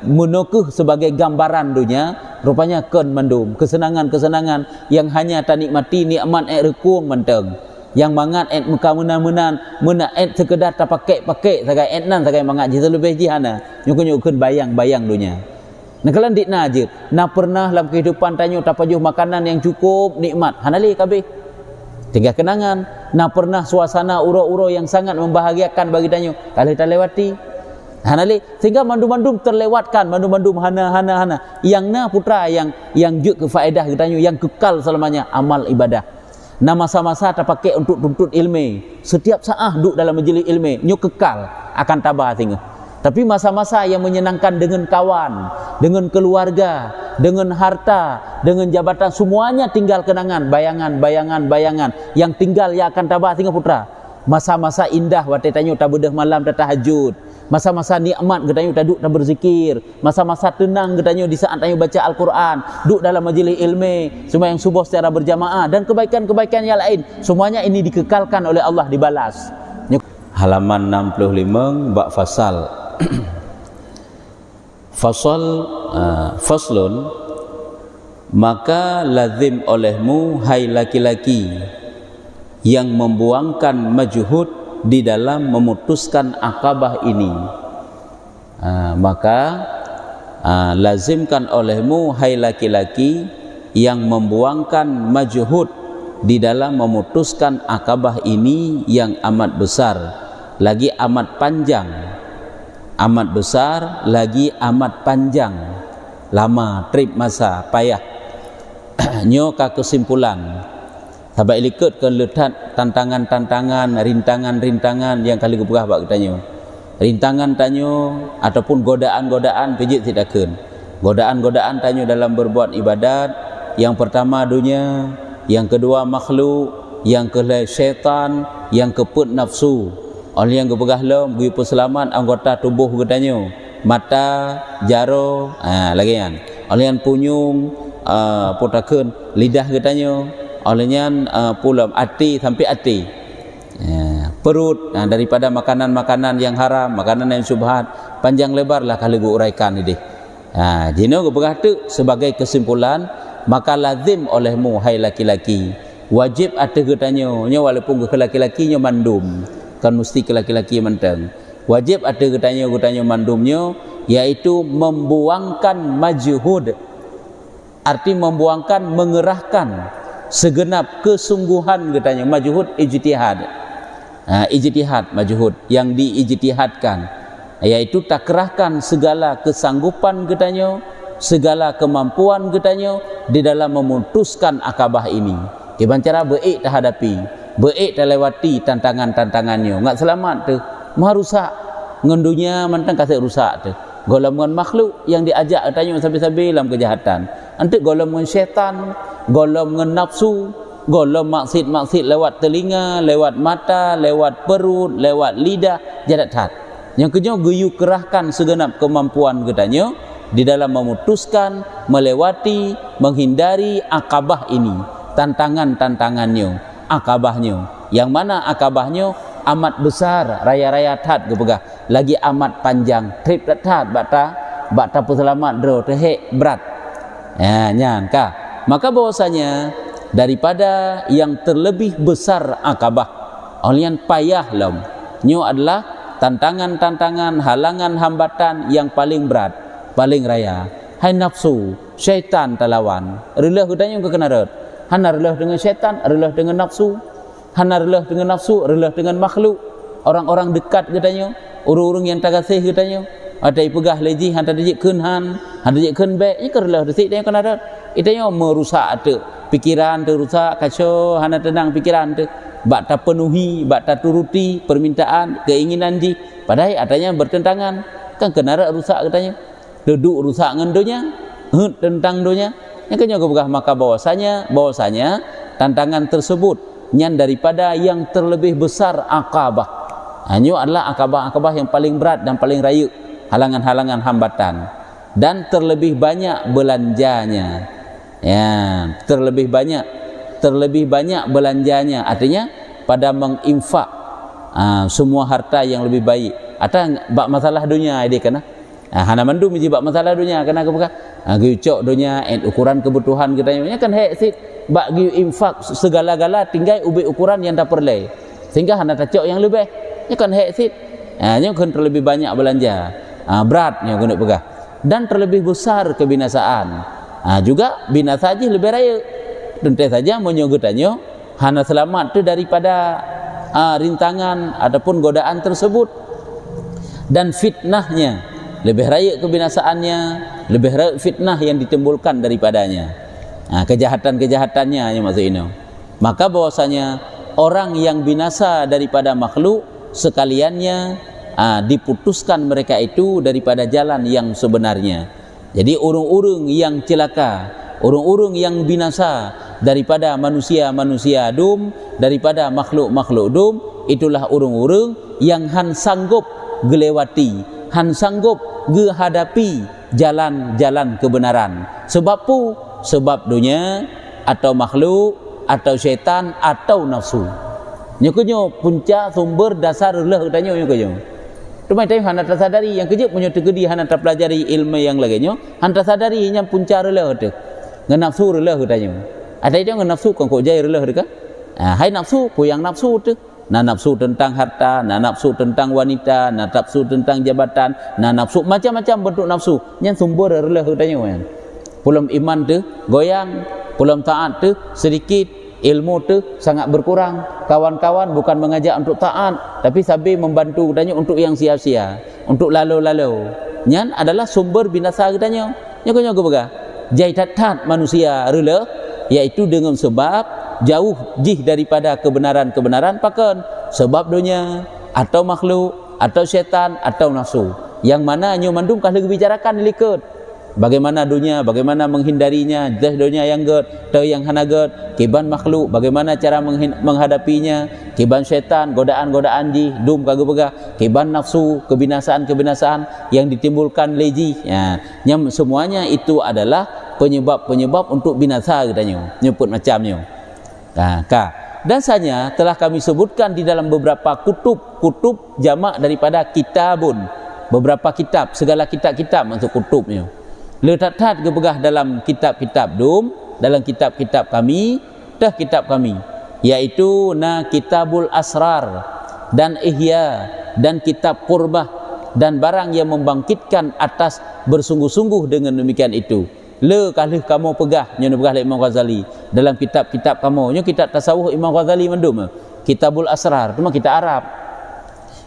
menukuh sebagai gambaran dunia, rupanya ken mendum kesenangan-kesenangan yang hanya ta nikmati nikmat rekung menteng, yang mangat muka menan-menan mena sekedar ta pakai sagai nan sagai mangat je lebih jihana nyukun bayang-bayang dunia. Nah kalau dikna je na pernah dalam kehidupan tanyo ta pajuh makanan yang cukup nikmat hanali kabeh tinggal kenangan. Na pernah suasana uro-uro yang sangat membahagiakan bagi tanyo kalau ta lewati hanali, sehingga mandum-mandum terlewatkan, mandum-mandum hana yang na putra yang juk ke faedah kita yang kekal selamanya amal ibadah. Nah masa-masa tak pakai untuk tuntut ilmu, setiap saat duduk dalam majlis ilmu nyu kekal akan tabah tinggal. Tapi masa-masa yang menyenangkan dengan kawan, dengan keluarga, dengan harta, dengan jabatan, semuanya tinggal kenangan, bayangan yang tinggal yang akan tabah tinggal putra. Masa-masa indah waktu tanyo tak bedah malam tak tahajud, masa-masa nikmat getanyo tak duduk tak berzikir, masa-masa tenang getanyo di saat tanyo baca Al-Quran, duduk dalam majlis ilmu, sembahyang subuh secara berjamaah dan kebaikan-kebaikan yang lain, semuanya ini dikekalkan oleh Allah, dibalas. Halaman 65 bab fasal. Faslun, maka lazim olehmu hai laki-laki yang membuangkan majhud di dalam memutuskan akabah ini. Maka lazimkan olehmu hai laki-laki yang membuangkan majhud di dalam memutuskan akabah ini yang amat besar lagi amat panjang, amat besar lagi amat panjang, lama trip masa payah. Nyo ka kesimpulan sahabat ilikut ke letak tantangan-tantangan, rintangan-rintangan yang kali gubah bak tanyo. Rintangan tanyo ataupun godaan-godaan pijit tidakun. Godaan-godaan tanyo dalam berbuat ibadat, yang pertama dunia, yang kedua makhluk, yang kedua syaitan, yang keput nafsu. Oleh yang gubah lom gui perselamat anggota tubuh getanyo, mata, jaro, lagi kan. Oleh yang punyung putakun lidah getanyo, olehnya pulam ati sampai ati, perut daripada makanan-makanan yang haram, makanan yang syubhat, panjang lebarlah kalau gue uraikan ini. Jino gue berkata sebagai kesimpulan, maka lazim olehmu hai laki-laki, wajib ada getanyo nya walaupun ke laki-laki nya mandum, kan mesti ke laki-laki menteng, wajib ada getanyo mandumnya, yaitu membuangkan majhud, arti membuangkan, mengerahkan segenap kesungguhan katanya, majhud ijtihad. Ijtihad majhud yang diijtihadkan, yaitu tak kerahkan segala kesanggupan katanya, segala kemampuan katanya di dalam memutuskan akabah ini. Gimana cara beik tak hadapi, beik tak lewati tantangan-tantangannya, enggak selamat tu, mah rusak ngendunya mantang kasih rusak tu. Golongan makhluk yang diajak katanya sampai-sampai dalam kejahatan. Nanti golongan syaitan, golongan nafsu, golong maksud lewat telinga, lewat mata, lewat perut, lewat lidah, jadat hat. Yang kedua, geyu kerahkan segenap kemampuan katanya di dalam memutuskan, melewati, menghindari akabah ini, tantangan-tantangannya, akabahnya. Yang mana akabahnya amat besar, raya-raya tat gepegah, lagi amat panjang, trip tat bata peselamat dro tehek berat. Nyan kah? Maka bahwasanya daripada yang terlebih besar akabah, olian payah lom, nyo adalah tantangan-tantangan, halangan, hambatan yang paling berat, paling raya. Hai nafsu, syaitan talawan. Relah katanya ke kenarat. Hana relah dengan syaitan, relah dengan nafsu. Hana relah dengan nafsu, relah dengan makhluk. Orang-orang dekat katanya, urung-urung yang tak kasih katanya. Ada ipegah leji hantar dijik kunhan, hantar dijik kun baik, ini kerelah desik dia kenarat. Itanya merusak tu pikiran, tu rusak kacau, hana tenang pikiran tu. Bak tak penuhi, bak tak turuti permintaan, keinginan ji. Padahal adanya bertentangan. Kan kenarat rusak katanya. Duduk rusak ngendonya, tentang donya. Yang kenyang kebegah maka bahwasanya tantangan tersebut nyan daripada yang terlebih besar akabah. Hanya adalah akabah-akabah yang paling berat dan paling raya, halangan-halangan hambatan, dan terlebih banyak belanjanya. Ya, terlebih banyak belanjanya, artinya pada menginfak semua harta yang lebih baik. Atau bak masalah dunia dia kena Hana mandum jibak masalah dunia kena ke bekah. Giucok dunia ukuran kebutuhan kita nya kan heksit bak giu infak segala-gala tinggal ubi ukuran yang tak perlu. Sehingga hana tacok yang lebih. Nya kan heksit. Nya kan terlebih banyak belanja. Beratnya kena pegah. Dan terlebih besar kebinasaan. Juga binasa aja lebih raya. Tentu saja menyogotannya hana selamat tu daripada rintangan ataupun godaan tersebut. Dan fitnahnya lebih raya kebinasaannya, lebih raya fitnah yang ditimbulkan daripadanya. Kejahatan-kejahatannya yang maksud ini. Maka bahwasanya orang yang binasa daripada makhluk sekaliannya diputuskan mereka itu daripada jalan yang sebenarnya. Jadi urung-urung yang celaka, urung-urung yang binasa daripada manusia-manusia dum, daripada makhluk-makhluk dum, itulah urung-urung yang han sanggup gelewati, han sanggup gehadapi jalan-jalan kebenaran. Sebab pu? Sebab dunia atau makhluk atau syaitan atau nafsu. Nyokonyo punca sumber dasar lah katanya nyokonyo. Cuma time hana tersadari yang kejap punya tegedi hana terpelajari ilmu yang lainnya, hana tersadari yang punca rela tu. Ngan nafsu rela katanya. Ada itu ngan nafsu kong kok jai rela dekat. Hai nafsu, ku yang nafsu tu. Nah nafsu tentang harta, nah nafsu tentang wanita, nah nafsu tentang jabatan, nah nafsu macam-macam bentuk nafsu yang sumber rela katanya kan. Pulam iman tu goyang, pulam taat tu sedikit, ilmu tu sangat berkurang. Kawan-kawan bukan mengajak untuk taat, tapi sabi membantu katanya untuk yang sia-sia, untuk lalu-lalu. Nyan adalah sumber binasa katanya. Nya ko begah. Jai tat manusia rela iaitu dengan sebab jauh jih daripada kebenaran-kebenaran pakan sebab dunia atau makhluk atau syaitan atau nafsu yang mana nyo mandum kalau bicarakan liket bagaimana dunia, bagaimana menghindarinya, dah dunia yang ged atau yang hana ged, kiban makhluk bagaimana cara menghadapinya, kiban syaitan godaan-godaan jih dum kagak begah, kiban nafsu kebinasaan-kebinasaan yang ditimbulkan leji. Yang semuanya itu adalah penyebab-penyebab untuk binasa katanya. Nyebut macamnya. Dan sanya telah kami sebutkan di dalam beberapa kutub jamak daripada kitabun, beberapa kitab, segala kitab-kitab maksud kutubnya. Letak-letak gebegah dalam kitab-kitab dum, dalam kitab-kitab kami, dah kitab kami, iaitu kitabul asrar dan ihya dan kitab qurbah dan barang yang membangkitkan atas bersungguh-sungguh dengan demikian itu. Le kalih kamu pegah nyono pegah Imam Ghazali dalam kitab-kitab kamu nyo kitab tasawuf Imam Ghazali mandum kitabul asrar cuma kitab Arab,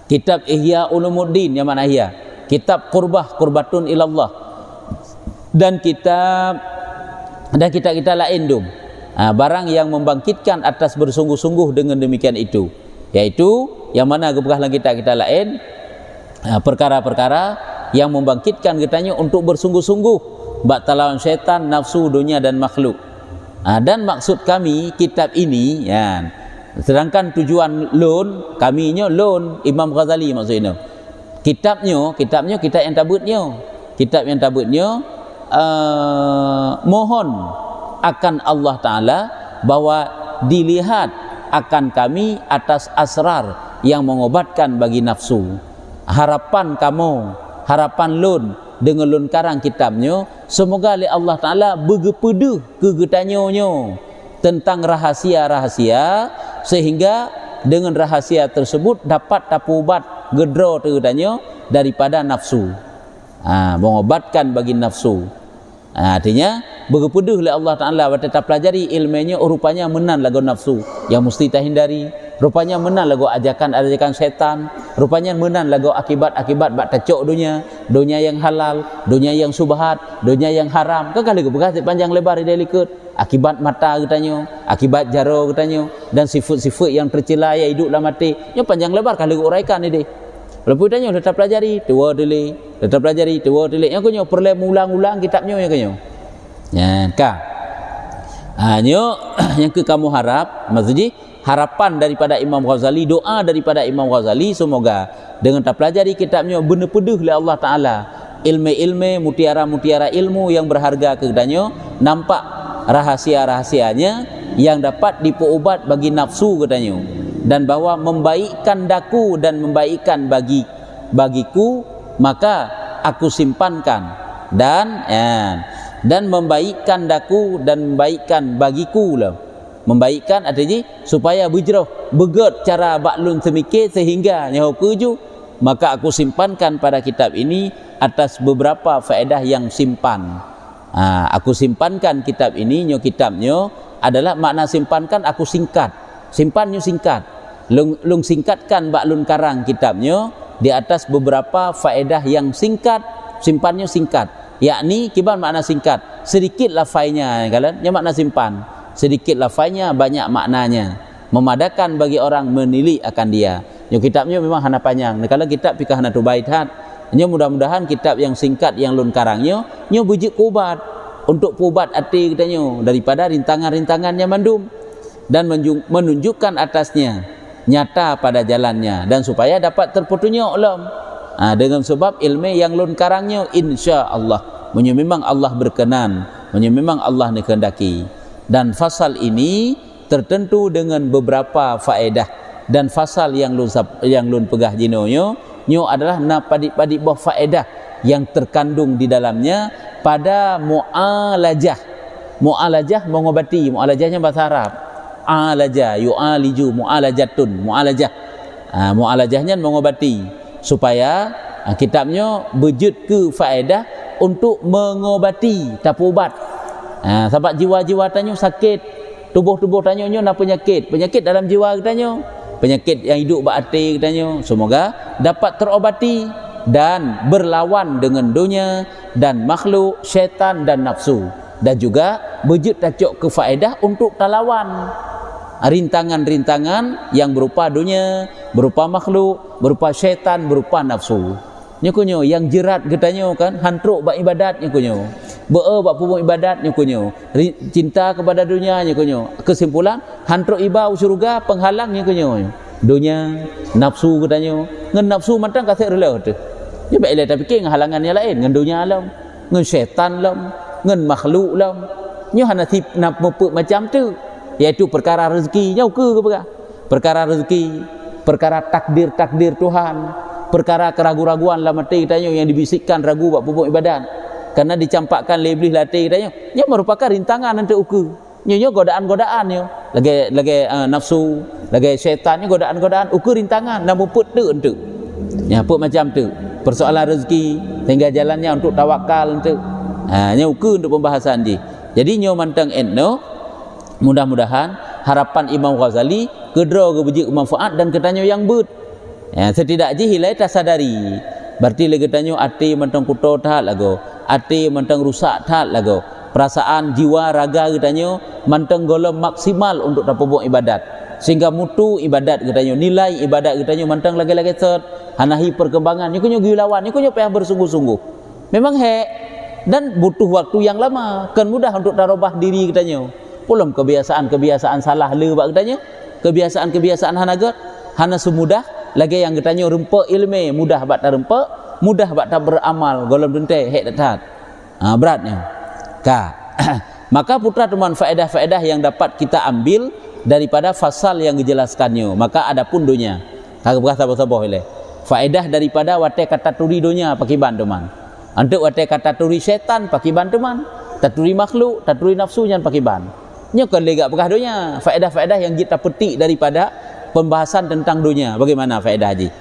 kitab ihya ulumuddin yang mana ihya, kitab qurbah qurbatun ilallah dan kitab lain dum barang yang membangkitkan atas bersungguh-sungguh dengan demikian itu, yaitu yang mana gebegah dalam kitab-kitab lain perkara-perkara yang membangkitkan katanya untuk bersungguh-sungguh bak talawan syaitan, nafsu, dunia dan makhluk. Dan maksud kami kitab ini ya, sedangkan tujuan loan kaminya loan Imam Ghazali maksudnya. Kitab yang tabutnya mohon akan Allah Ta'ala bahwa dilihat akan kami atas asrar yang mengobatkan bagi nafsu. Harapan kamu, harapan loan dengan lun karang kitabnya, semoga oleh Allah Ta'ala begepeduh kegetanyonyo tentang rahasia-rahasia sehingga dengan rahasia tersebut dapat tapubat gedro tegetanyo daripada nafsu, mengobatkan bagi nafsu. Artinya begepeduh oleh Allah Ta'ala kita pelajari ilmunya rupanya menan lagu nafsu yang mesti kita hindari, rupanya menan lagu ajakan-ajakan setan, rupanya menan lagu akibat-akibat bak tacok dunia yang halal, dunia yang subhat, dunia yang haram. Kekali bekas panjang lebar delikut, akibat mata katanya, akibat jaro katanya, dan sifat-sifat yang tercela ya hidup lah mati. Nya panjang lebar kali uraikan ini. Lepas tanya tetap pelajari, tua dili, tetap pelajari, tua dili. Yang kunyo perlu ulang-ulang kitabnya yang kunyo. Ya, yang ke kamu harap, maksudnya harapan daripada Imam Ghazali, doa daripada Imam Ghazali, semoga dengan tak pelajari kitabnya benar peduh oleh Allah Ta'ala ilmu-ilmu, mutiara-mutiara ilmu yang berharga kepadanya, nampak rahasia-rahasianya yang dapat dipuubat bagi nafsu katanya, dan bahwa membaikkan daku dan membaikkan bagiku, maka aku simpankan dan membaikkan daku dan membaikkan bagiku lah. Membaikkan artinya supaya bujroh begot cara baklun semikir sehingga nyaho keju, maka aku simpankan pada kitab ini atas beberapa faedah yang simpan. Aku simpankan kitab ini, nyo kitabnya adalah makna simpankan, aku singkat, simpannya singkat, lung singkatkan baklun karang kitabnya di atas beberapa faedah yang singkat, simpannya singkat, yakni kiban makna singkat, sedikit lafainya, kalian, makna simpan, sedikit lafainya, banyak maknanya, memadakan bagi orang menilik akan dia. Nyo kitabnya memang hana panjang, kalau kitab pikah hana tu baitat, nyo mudah-mudahan kitab yang singkat yang lun karangnya, nyo bujuk kubat untuk pubat hati kita nyo daripada rintangan-rintangannya mandum, dan menunjukkan atasnya nyata pada jalannya, dan supaya dapat terpetunjuk lom. Dengan sebab ilmu yang lun karangnya insya Allah, memang Allah berkenan, memang Allah dikehendaki. Dan fasal ini tertentu dengan beberapa faedah, dan fasal yang lun pegah jinonyo adalah na padik-padik buah faedah yang terkandung di dalamnya pada mu'alajah. Mu'alajah mengobati, mu'alajahnya bahasa Arab. Alaja, yu'aliju, mu'alajatun, mu'alajah. Mu'alajahnya mengobati supaya kitabnya berjud ke faedah untuk mengobati tapubat. Sebab jiwa-jiwa tanya sakit, tubuh-tubuh tanya nak penyakit dalam jiwa tanya, penyakit yang hidup berhati tanya, semoga dapat terobati dan berlawan dengan dunia dan makhluk, syaitan dan nafsu, dan juga berjud tajuk ke faedah untuk talawan rintangan-rintangan yang berupa dunia, berupa makhluk, berupa syaitan, berupa nafsu. Nyokonyo yang jerat getanya kan, hantruk bak ibadat nyokonyo, bak pupuk ibadat nyokonyo, cinta kepada dunia nyokonyo. Kesimpulan, hantruk ibau surga penghalang nyokonyo. Dunia, nafsu getanya, ngan nafsu matang kasih rela tu. Dia baik lah tapi ke halangan yang lain, ngan dunia alam, ngan syaitan alam, ngan makhluk alam. Nyo hana sip nak mepuk macam tu, iaitu perkara rezeki nyau ke apa? Perkara rezeki, perkara takdir Tuhan, perkara keraguan-raguan dalam hati kita yang dibisikkan ragu buat pupuk ibadat, karena dicampakkan lebih latih kita nya merupakan rintangan untuk uku. Nyo godaan-godaan nyo, lagi nafsu, lagi syaitan ni godaan-godaan uku rintangan nak muput tu untuk. Ya apa macam tu. Persoalan rezeki sehingga jalannya untuk tawakal untuk. Nya uku untuk pembahasan ni. Jadi nyo mantang enno, mudah-mudahan harapan Imam Ghazali kedra ke bejik manfaat dan ketanyo yang but. Setidaknya hilai tak sadari. Berarti lagi tanyo ati mantang kuto tak lago, ati mantang rusak tak lago. Perasaan jiwa raga ketanyo mantang golem maksimal untuk tapubuk ibadat. Sehingga mutu ibadat ketanyo, nilai ibadat ketanyo mantang lagi-lagi set, hanahi perkembangan. Nyo gilawan, nyo payah bersungguh-sungguh. Memang dan butuh waktu yang lama, kan mudah untuk tarobah diri ketanyo. Pulam kebiasaan salah lebak ketanyo, kebiasaan hanagat, hana semudah lagi yang ketanyo rempak ilmu, mudah bat rempak, mudah bat tak beramal, golem dente datat. Beratnya. Maka putra teman faedah-faedah yang dapat kita ambil daripada fasal yang dijelaskannya. Maka ada pun dunia. Kagak sabar-sabar ile. Faedah daripada wate kata turi dunia pakiban teman. Untuk wate kata turi setan pakiban teman. Taturi makhluk, taturi nafsu yang pakiban. Nya kan lega bekah dunia. Faedah-faedah yang kita petik daripada pembahasan tentang dunia. Bagaimana faedah haji?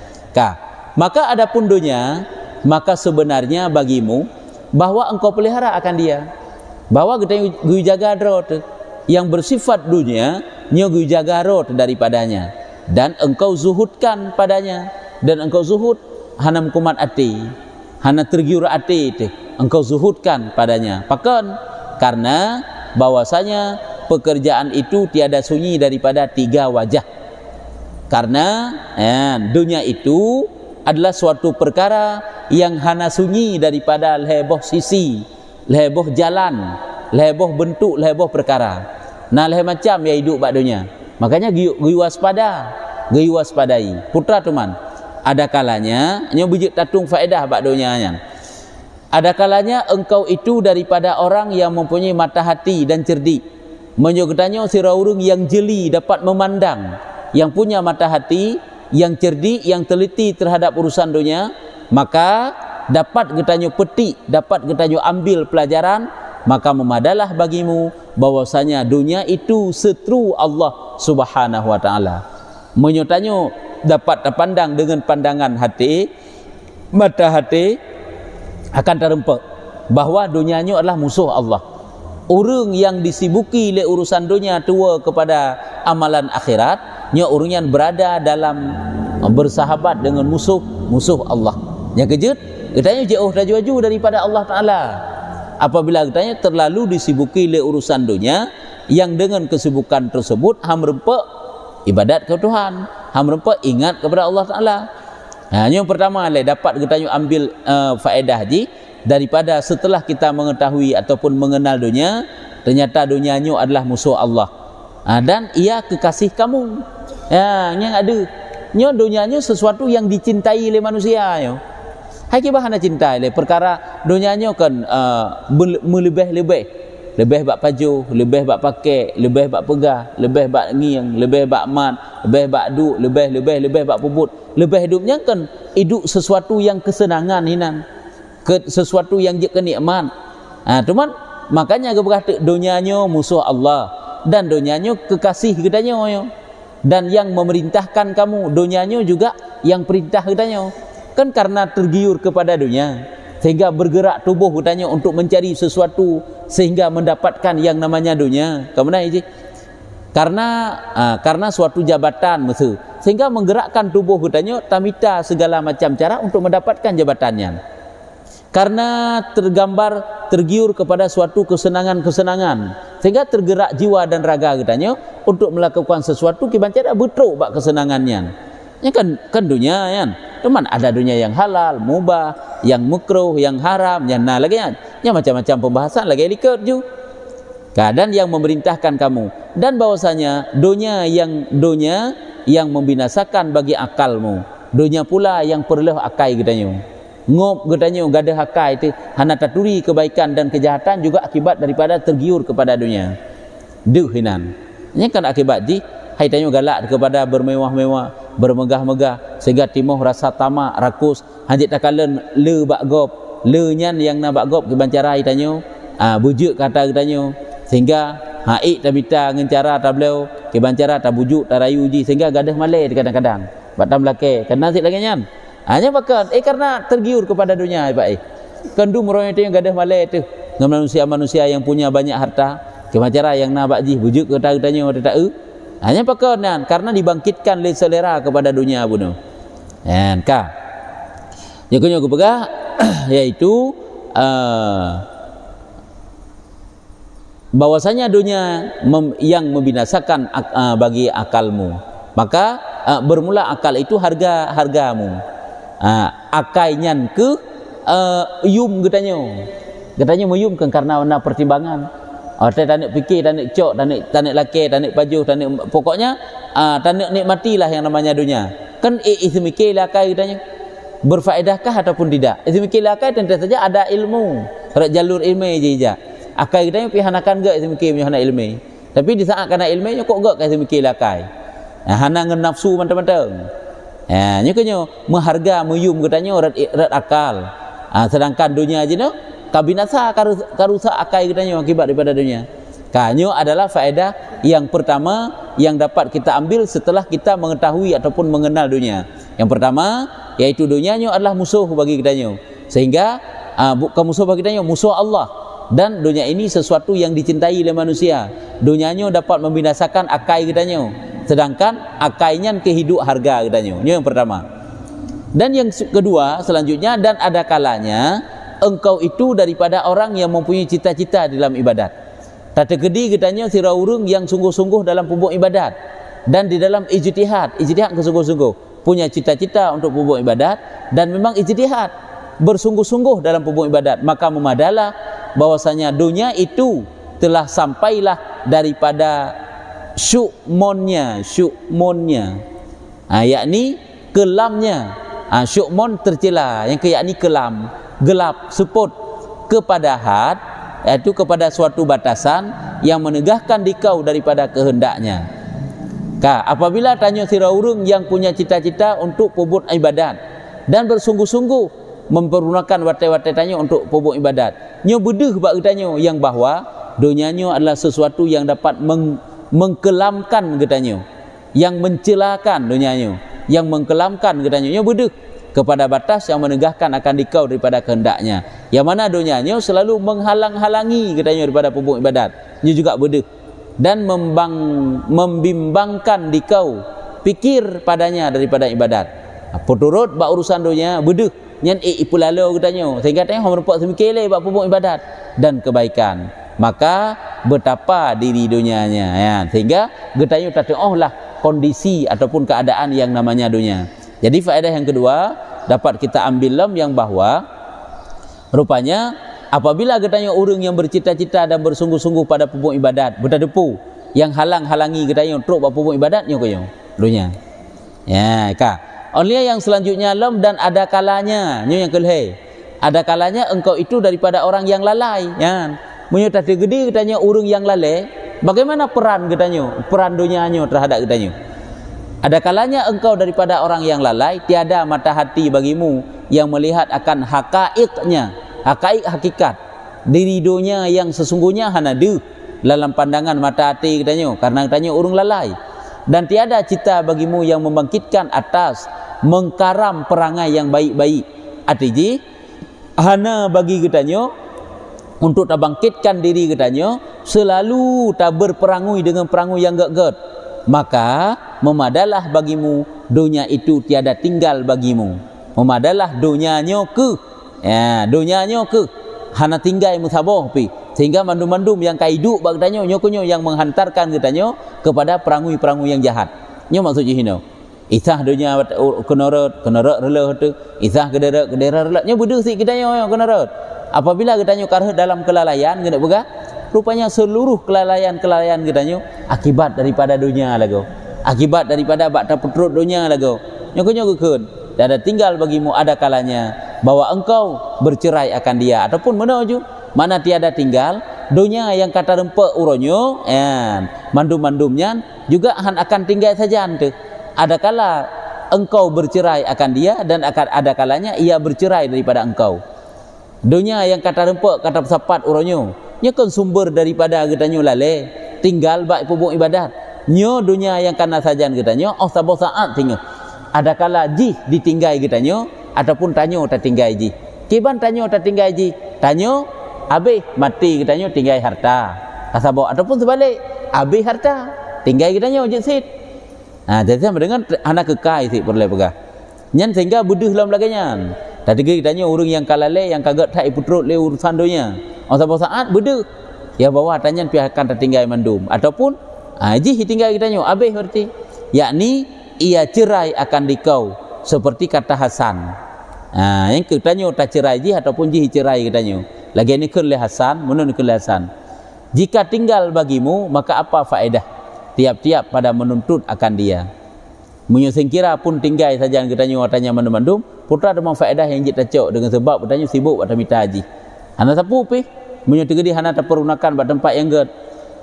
Maka ada pun dunia, maka sebenarnya bagimu bahwa engkau pelihara akan dia. Bahwa kita gue jaga rot yang bersifat dunia, nyo gue jaga rot daripadanya, dan engkau zuhudkan padanya, dan engkau zuhud hana kumat ati, hana tergiur ati itu, engkau zuhudkan padanya. Pakan karena bahwasanya pekerjaan itu tiada sunyi daripada tiga wajah. Karena dunia itu adalah suatu perkara yang hana sunyi daripada leboh sisi, leboh jalan, leboh bentuk, leboh perkara. Nah leh macam ya hidup bak dunia. Makanya gui waspadai. Putra teman, ada kalanya nyo bijik tatung faedah bak dunia. Ada kalanya engkau itu daripada orang yang mempunyai mata hati dan cerdik. Menyogetanyo siraurung yang jeli dapat memandang, yang punya mata hati, yang cerdik, yang teliti terhadap urusan dunia, maka dapat getanyo petik, dapat getanyo ambil pelajaran, maka memadalah bagimu bahwasanya dunia itu seteru Allah Subhanahu wa taala. Menyotanyo dapat terpandang dengan pandangan hati, mata hati akan terempak bahawa dunianya adalah musuh Allah. Orang yang disibuki oleh urusan dunia tua kepada amalan akhirat, nya orang yang berada dalam bersahabat dengan musuh Allah. Yang kejut, katanya jauh jauh daripada Allah Taala. Apabila katanya terlalu disibuki oleh urusan dunia, yang dengan kesibukan tersebut ham rempak ibadat ke Tuhan, ham rempak ingat kepada Allah Taala. Nah, yang pertama dapat katanya ambil faedah ji daripada setelah kita mengetahui ataupun mengenal dunia, ternyata dunianya adalah musuh Allah. Dan ia kekasih kamu. Ya, yang ada. Nya dunianya sesuatu yang dicintai oleh manusia yo. Hai ke bahan cinta le perkara dunianya kan melebih-lebih. Lebih bak pajuh, lebih bak pakai, lebih bak pegah, lebih bak ngiang, lebih bak mat, lebih bak duk, lebih bak puput. Lebih hidupnya kan hidup sesuatu yang kesenangan hinan. Sesuatu yang je kenikmat. Cuman makanya dia berkata dunianya musuh Allah dan dunianya kekasih katanya yo. Dan yang memerintahkan kamu dunianya juga yang perintah katanya. Kan karena tergiur kepada dunia sehingga bergerak tubuh katanya untuk mencari sesuatu sehingga mendapatkan yang namanya dunia. Kemana ini? Karena suatu jabatan mesti sehingga menggerakkan tubuh katanya tamita segala macam cara untuk mendapatkan jabatannya. Karena tergiur kepada suatu kesenangan-kesenangan sehingga tergerak jiwa dan raga katanya untuk melakukan sesuatu kibancara betruk bak kesenangannya. Ya kan dunia kan. Cuman ada dunia yang halal, mubah, yang makruh, yang haram, yang lagi kan. Ya macam-macam pembahasan lagi likut ju. Dan yang memerintahkan kamu dan bahwasanya dunia yang membinasakan bagi akalmu. Dunia pula yang perlu akai katanya. Ngop katanya gadah akai itu hana taturi kebaikan dan kejahatan juga akibat daripada tergiur kepada dunia. Duhinan. Ini kan akibat di hai tanyo galak kepada bermewah-mewah, bermegah-megah sehingga timuh rasa tamak, rakus, hanjit takalan le bak gop, le nyan yang na bak gop kebancara hai tanyo, bujuk kata tanyo sehingga haik tabita ngencara tableu kebancara tabujuk tarayu ji sehingga gadah malai kadang-kadang. Batam lake kena sik lagi nyan. Hanya bahkan karena tergiur kepada dunia baik. Kendu meroy itu yang gadah malai tu. Manusia-manusia yang punya banyak harta, kebancara yang na bak ji bujuk kata tanyo tak hanya pakai karena dibangkitkan oleh selera kepada dunia bunuh. Kan? Yang aku pegah yaitu bahwasanya dunia yang membinasakan bagi akalmu. Maka bermula akal itu hargamu. Akainyan ke yum katanya meyumkan karena warna pertimbangan. Tak nak fikir, tak nak cok, tak nak laki, tak nak pajuh, tak nak pokoknya tak nak nikmatilah yang namanya dunia. Kan izmikir lakai katanya. Berfaedahkah ataupun tidak? Izmikir lakai tentu saja ada ilmu. Rak jalur ilmu je. Akai katanya pihanakan gak izmikir punya ilmu. Tapi di saat kena ilmu kok gak izmikir lakai. Hana ngan nafsu mantap-mantap. Nyukanya mengharga meyum katanya rat akal. Sedangkan dunia je no kabinasa karusak akai katanya akibat daripada dunia. Kanyo adalah faedah yang pertama yang dapat kita ambil setelah kita mengetahui ataupun mengenal dunia. Yang pertama yaitu dunianya adalah musuh bagi kitanya. Sehingga bukan musuh bagi kitanya, musuh Allah. Dan dunia ini sesuatu yang dicintai oleh manusia. Dunianya dapat membinasakan akai kitanya. Sedangkan akainya kehidup harga katanya. Ini yang pertama. Dan yang kedua selanjutnya dan ada kalanya engkau itu daripada orang yang mempunyai cita-cita dalam ibadat. Tak tergedi katanya sira urung yang sungguh-sungguh dalam pupuk ibadat dan di dalam ijtihad kesungguh-sungguh punya cita-cita untuk pupuk ibadat dan memang ijtihad bersungguh-sungguh dalam pupuk ibadat, maka memadalah bahwasanya dunia itu telah sampailah daripada syukmonnya, yakni kelamnya. Syukmon tercela, yang yakni kelam, gelap, seput kepada had, iaitu kepada suatu batasan yang menegahkan dikau daripada kehendaknya. Apabila tanya sira urung yang punya cita-cita untuk puput ibadat dan bersungguh-sungguh mempergunakan watai-watai tanya untuk pokok ibadat. Nyo bedeh bak tanya yang bahwa dunianya adalah sesuatu yang dapat mengkelamkan katanya, yang mencelakan dunianya, yang mengkelamkan katanya. Nyo bedeh kepada batas yang menegahkan akan dikau daripada kehendaknya. Yang mana dunianya selalu menghalang-halangi katanya daripada pokok ibadat. Nyo juga bedeh dan membimbangkan dikau pikir padanya daripada ibadat. Apa turut bak urusan dunia bedeh nyan ipulalo katanya sehingga tengok merupak semikele bak pokok ibadat dan kebaikan. Maka betapa diri dunianya ya, sehingga getanya tak lah kondisi ataupun keadaan yang namanya dunia. Jadi faedah yang kedua dapat kita ambil yang bahwa rupanya apabila getanya orang yang bercita-cita dan bersungguh-sungguh pada pokok ibadat bertadepu yang halang-halangi getanya untuk bak pokok ibadatnya koyo dunia. Ya, ka. Oleh yang selanjutnya dan ada kalanya, nyo yang kelhe. Ada kalanya engkau itu daripada orang yang lalai, ya. Munyo tadi gede katanya urung yang lalai, bagaimana peran katanya, peran dunianya terhadap katanya. Ada kalanya engkau daripada orang yang lalai, tiada mata hati bagimu yang melihat akan hakaiknya, hakikat diri dunia yang sesungguhnya hanadu dalam pandangan mata hati katanya, karena katanya urung lalai. Dan tiada cita bagimu yang membangkitkan atas mengkaram perangai yang baik-baik. Artinya hana bagi katanya untuk tak bangkitkan diri katanya selalu tak berperangui dengan perangui yang gak-gak, maka memadalah bagimu dunia itu tiada tinggal bagimu. Memadalah dunianya ke ya, dunianya ke hana tinggal musabah pi, sehingga mandum-mandum yang kaiduk bak katanya nyokonyo yang menghantarkan katanya kepada perangui-perangui yang jahat. Nyo maksudnya hino isah dunia kenorot rela tu isah kedera rela nyo bedeh si katanya kenorot. Apabila katanya karena dalam kelalaian kena pegah, rupanya seluruh kelalaian katanya akibat daripada dunia lagu, akibat daripada bakta putrut dunia lagu. Nyoko keun dan ada tinggal bagimu ada kalanya bahwa engkau bercerai akan dia ataupun menuju mana tiada tinggal dunia yang kata rempak uronyo mandum-mandumnya juga akan tinggal saja ante. Ada kala engkau bercerai akan dia dan akan ada kalanya ia bercerai daripada engkau. Dunia yang kata rempak kata pesapat uronyo nya kan sumber daripada katanya lale tinggal bak pokok ibadat. Nyo dunia yang kana sajan katanya sabah saat tinggal. Ada kala ji ditinggai katanya ataupun tanyo tak tinggai ji. Kiban tanyo tak tinggai ji. Tanyo habis mati katanya tinggai harta. Asabok ataupun sebalik habis harta tinggai katanya jit. Jadi sama dengan anak kekai si perlu pegah. Nyan sehingga bedeh dalam laganya. Tadi katanya orang yang kalale yang kagak tak putrut le urusan dunia. Sabah saat bedeh ya bawah tanya pihak akan tertinggal mandum ataupun ji tinggal katanya habis berarti yakni ia cerai akan dikau seperti kata Hasan. Yang katanya tak cerai ji ataupun ji cerai katanya. Lagi ini kelih Hasan, menurut kelih Hasan. Jika tinggal bagimu maka apa faedah tiap-tiap pada menuntut akan dia. Menyusing kira pun tinggal saja katanya watanya mandum-mandum, putra ada faedah yang jit tacok dengan sebab katanya sibuk pada mita haji. Hana sapu pi, menyutigedi hana terperunakan pada tempat yang ged.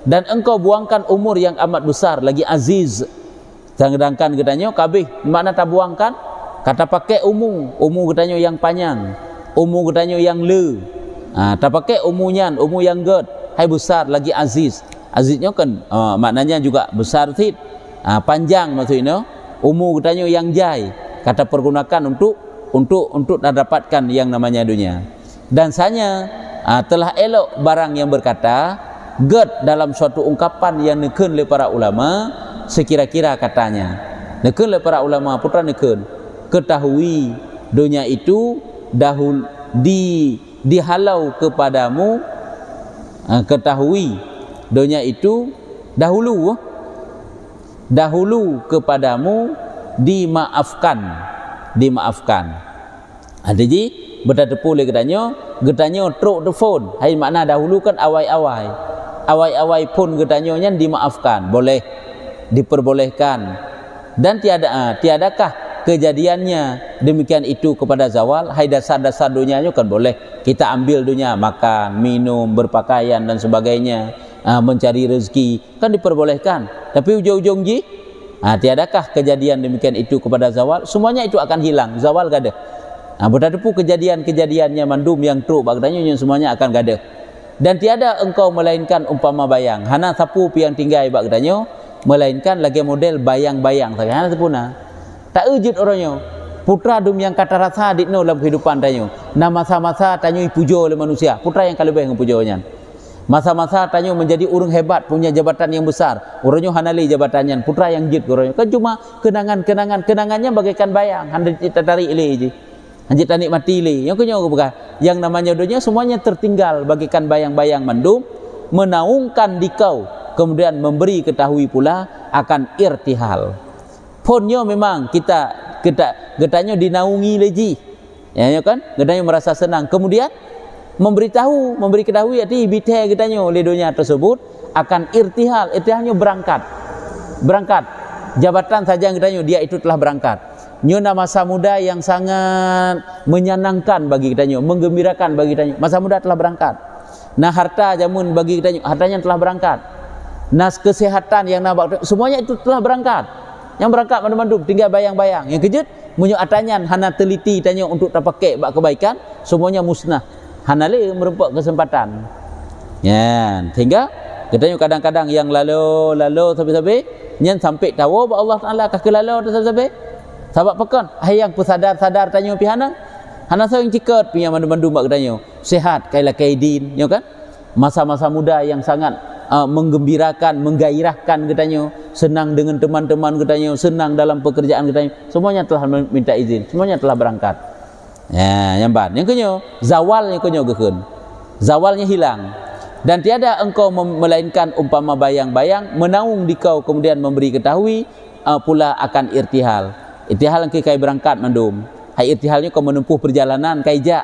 Dan engkau buangkan umur yang amat besar lagi aziz. Sedangkan katanya kabeh makna tak buangkan kata pakai umur katanya yang panjang, umur katanya yang le. Tak pakai umur yang ged, hai besar lagi aziz. Aziznya kan maknanya juga besar tit. Panjang maksudnya umur katanya yang jai kata pergunakan untuk dapatkan yang namanya dunia. Dan sanya telah elok barang yang berkata ged dalam suatu ungkapan yang nekun oleh para ulama sekira-kira katanya nekun oleh para ulama putra nekun ketahui dunia itu dahulu dihalau kepadamu, ketahui dunia itu dahulu kepadamu dimaafkan. Jadi bertatepu oleh getanya truk telefon. Hai makna dahulu kan awai pun getanya nya dimaafkan, boleh diperbolehkan. Dan tiadakah kejadiannya demikian itu kepada zawal. Hai dasar-dasar dunianya kan boleh kita ambil dunia makan, minum, berpakaian dan sebagainya, mencari rezeki kan diperbolehkan. Tapi ujung-ujung tiadakah kejadian demikian itu kepada zawal? Semuanya itu akan hilang. Zawal gak ada. Berdadepu kejadian-kejadiannya mandum yang truk bagdanya yang semuanya akan gada. Dan tiada engkau melainkan umpama bayang. Hana sapu piang tinggai bagdanya melainkan lagi model bayang-bayang. Hana sapuna. Tak ujud orangnya. Putra dum yang kata rasa ditno dalam kehidupan tanya. Nah masa-masa tanya pujo oleh manusia. Putra yang kalebih yang pujonya. Masa-masa tanya menjadi orang hebat punya jabatan yang besar. Orangnya hanali jabatannya. Putra yang jid orangnya. Kan cuma kenangannya bagaikan bayang. Handa kita tarik ilih je. Anjit tanik mati le. Yang namanya dunia semuanya tertinggal bagikan bayang-bayang mandum menaungkan di kau kemudian memberi ketahui pula akan irtihal. Ponnya memang kita getanya dinaungi leji. Ya kan? Getanya merasa senang. Kemudian memberi ketahui arti bite getanya oleh dunia tersebut akan irtihal. Irtihalnya berangkat. Jabatan saja getanya dia itu telah berangkat. Nyona masa muda yang sangat menyenangkan bagi kitanya, menggembirakan bagi kitanya. Masa muda telah berangkat. Nah harta jamun bagi kitanya, hartanya telah berangkat. Nah kesehatan yang nampak semuanya itu telah berangkat. Yang berangkat mandum-mandum tinggal bayang-bayang. Yang kejut munyo atanyan hana teliti tanya untuk terpakai bak kebaikan, semuanya musnah. Hana le merupakan kesempatan. Ya, sehingga kitanya kadang-kadang yang lalu sampai nyen sampai tahu bahawa Allah Taala kah lalu sampai sabab pekan hayang pesadar tanya pihana hana sering cikat punya mandu-mandu mak tanya sehat kaila kaidin ya kan masa-masa muda yang sangat menggembirakan menggairahkan katanya senang dengan teman-teman katanya senang dalam pekerjaan katanya semuanya telah minta izin semuanya telah berangkat ya nyamban yang kedua zawalnya kedua gekeun zawalnya hilang dan tiada engkau melainkan umpama bayang-bayang menaung di kau kemudian memberi ketahui pula akan irtihal. Irtihal yang kai berangkat mandum. Hai irtihalnya kau menempuh perjalanan kaija.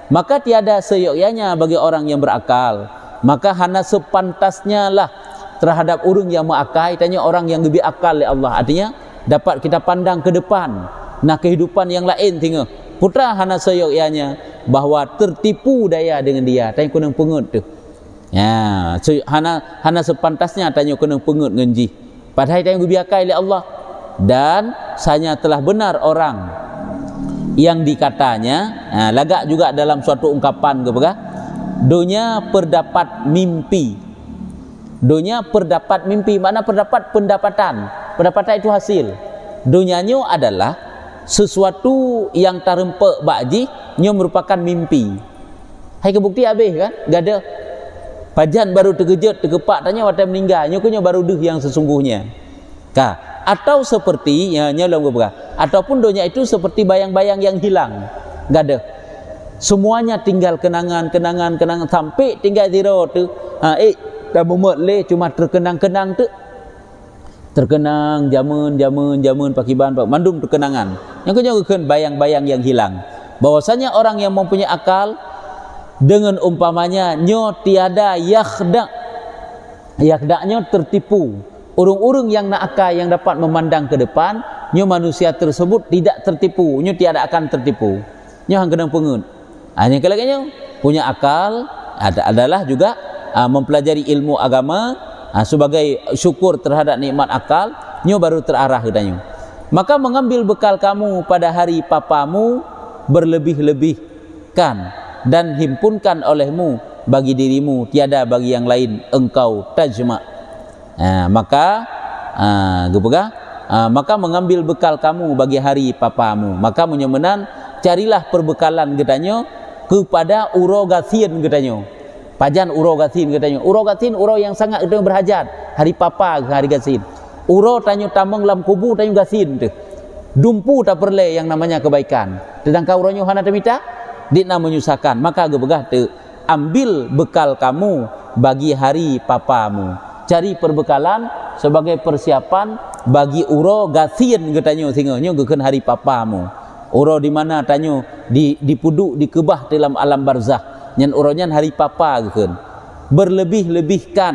Maka tiada seyogyanya bagi orang yang berakal. Maka hana sepantasnya lah terhadap orang yang mengakai tanya orang yang lebih akal oleh Allah. Artinya dapat kita pandang ke depan. Nah kehidupan yang lain tinggal. Putra hana seyogyanya bahwa tertipu daya dengan dia. Tanya kunang pengut tu. Ya, hana sepantasnya tanya kunang pengut ngenji. Padahal tanya lebih akal oleh Allah. Dan sanya telah benar orang yang dikatanya lagak juga dalam suatu ungkapan kepada dunia perdapat mimpi mana pendapatan itu hasil dunianya adalah sesuatu yang tarempe bakji nya merupakan mimpi hai kebukti habis kan gak ada pajan baru terkejut tergepak tanya waktu meninggal nyokunya baru deh yang sesungguhnya kah atau seperti ataupun dunia itu seperti bayang-bayang yang hilang enggak ada semuanya tinggal kenangan sampai tinggal zero tu dah mumet le cuma terkenang-kenang tu terkenang zaman pakiban mandum terkenangan yang kenyangkan bayang-bayang yang hilang bahwasanya orang yang mempunyai akal dengan umpamanya nyo tiada yakhdaknya tertipu. Urung-urung yang nakal yang dapat memandang ke depan, nyo manusia tersebut tidak tertipu, nyo tiada akan tertipu. Nyo hang kenang pengut. Hanya kelakanya punya akal adalah juga mempelajari ilmu agama sebagai syukur terhadap nikmat akal, nyo baru terarah katanya. Maka mengambil bekal kamu pada hari papamu berlebih-lebihkan dan himpunkan olehmu bagi dirimu tiada bagi yang lain engkau tajma. Maka mengambil bekal kamu bagi hari papamu maka menyemenan carilah perbekalan katanya kepada urogasin katanya pajan urogasin katanya urogasin uro yang sangat itu berhajat hari papa hari gasin uro tanya tamang lam kubu tanya gasin tu dumpu tak perle yang namanya kebaikan sedangkan uronya hana temita dina menyusahkan maka gebegah tu ambil bekal kamu bagi hari papamu cari perbekalan sebagai persiapan bagi uro gasin katanya sehingga gekeun hari papamu uro di mana tanya dipuduk dikebah dalam alam barzah nyen uronyan hari papa gekeun berlebih-lebihkan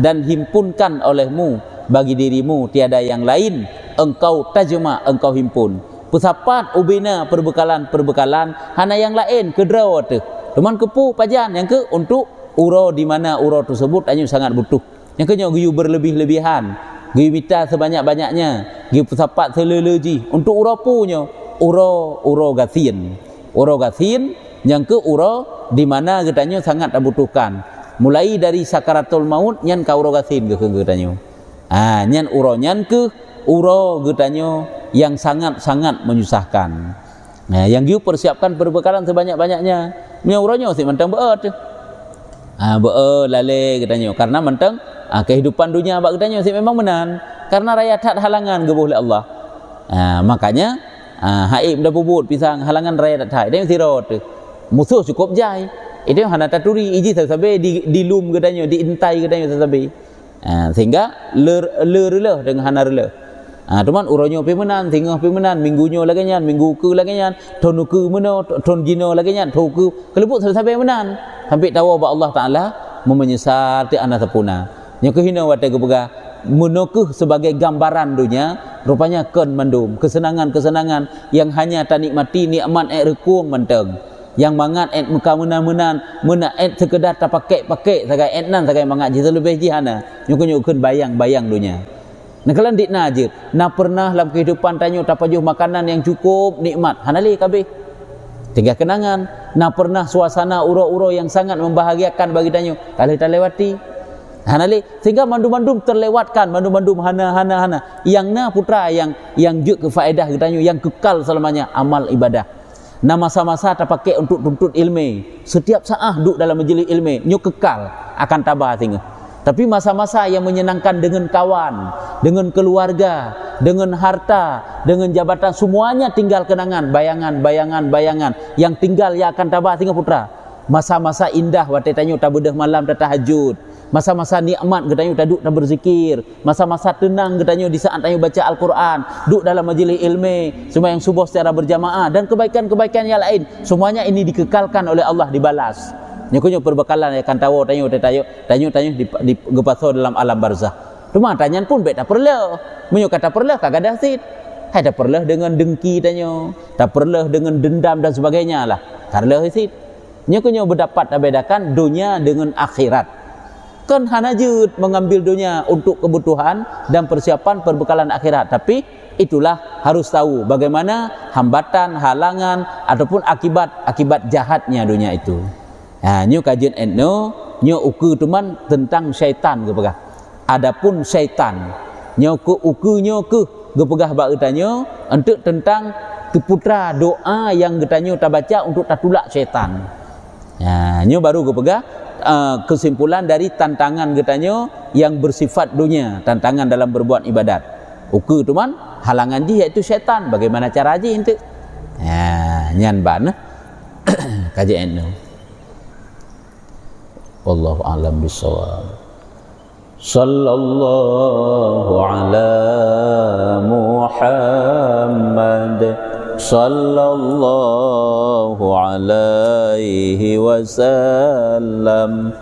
dan himpunkan olehmu bagi dirimu tiada yang lain engkau tajma engkau himpun pusapat ubina perbekalan hana yang lain kedraw tu teman kepu pajan yang ke untuk uro di mana uro tersebut hanya sangat butuh yang kenyang giyu berlebih-lebihan giyu minta sebanyak-banyaknya giyu sapat seleleji untuk uro punya uro gasin uro gasin, yang ke uro di mana katanya sangat dibutuhkan. Mulai dari sakaratul maut nyan ka uro gasin ke katanya. Nyan uro nyan ke uro katanya yang sangat-sangat menyusahkan. Yang you persiapkan perbekalan sebanyak-banyaknya. Nya uronya sih mentang beut. Lale katanya karena mentang kehidupan dunia bak katanya sih memang menan karena raya tak halangan ge oleh Allah. Makanya haib dah bubut pisang halangan raya tak thai dia sirot musuh cukup jai itu hana taturi iji sasabe di lum katanya diintai katanya sasabe. Sehingga ler dengan hana rele. Teman uronyo pi menan tingah pi menan minggunyo lagi nyan minggu ke lagi nyan ton ke meno ton jino lagi nyan to ke kelebut sasabe menan sampai tahu bahwa Allah Taala memenyesal ti anak sapuna nya kehina wate kepega menokeh sebagai gambaran dunia rupanya ken mandum kesenangan-kesenangan yang hanya tanikmati nikmat rekung menteng yang mangat muka menan sekedar tak pakai sagai nan sagai mangat ji lebih jihana nyukun bayang dunia. Nah kalau dik najir na pernah dalam kehidupan tanyo tapajuh makanan yang cukup nikmat hanali kabeh tinggal kenangan na pernah suasana uro-uro yang sangat membahagiakan bagi tanyo kali lewati hanali sehingga mandum-mandum terlewatkan mandum-mandum hana yang na putra yang juk ke faedah tanyo yang kekal selamanya amal ibadah. Nah masa-masa tak pakai untuk tuntut ilmu setiap saat duduk dalam majlis ilmu nyo kekal akan tabah sehingga. Tapi masa-masa yang menyenangkan dengan kawan, dengan keluarga, dengan harta, dengan jabatan, semuanya tinggal kenangan, bayangan yang tinggal yang akan tabah sehingga putra. Masa-masa indah wate tanyo tak bedah malam tak tahajud, masa-masa nikmat getanyo tak duduk tak berzikir, masa-masa tenang getanyo di saat tanyo baca Al-Quran, duduk dalam majlis ilmu, semua yang subuh secara berjamaah dan kebaikan-kebaikan yang lain, semuanya ini dikekalkan oleh Allah dibalas. Nyokunyo perbekalan akan tahu tanyo di gepaso dalam alam barzah. Cuma tanyan pun tak perlu. Menyo kata perlu kagak ada sit. Hai tak perlu dengan dengki tanyo, tak perlu dengan dendam dan sebagainya lah. Karena sit. Nyokunyo berdapat bedakan dunia dengan akhirat. Kan hana jut mengambil dunia untuk kebutuhan dan persiapan perbekalan akhirat, tapi itulah harus tahu bagaimana hambatan, halangan ataupun akibat jahatnya dunia itu. Nyo kajian etno nyo uku teman tentang syaitan gepegah. Adapun syaitan nyo ke uku nyo ke gepegah bak getanyo untuk tentang keputra doa yang getanyo tak baca untuk tatulak syaitan. Nyo baru gepegah kesimpulan dari tantangan getanyo yang bersifat dunia, tantangan dalam berbuat ibadat. Uku teman halangan dia iaitu syaitan. Bagaimana cara aja ente? Nyan ban kajian etno. Wallahu a'lam bishawab. Sallallahu ala Muhammad sallallahu alaihi wasallam.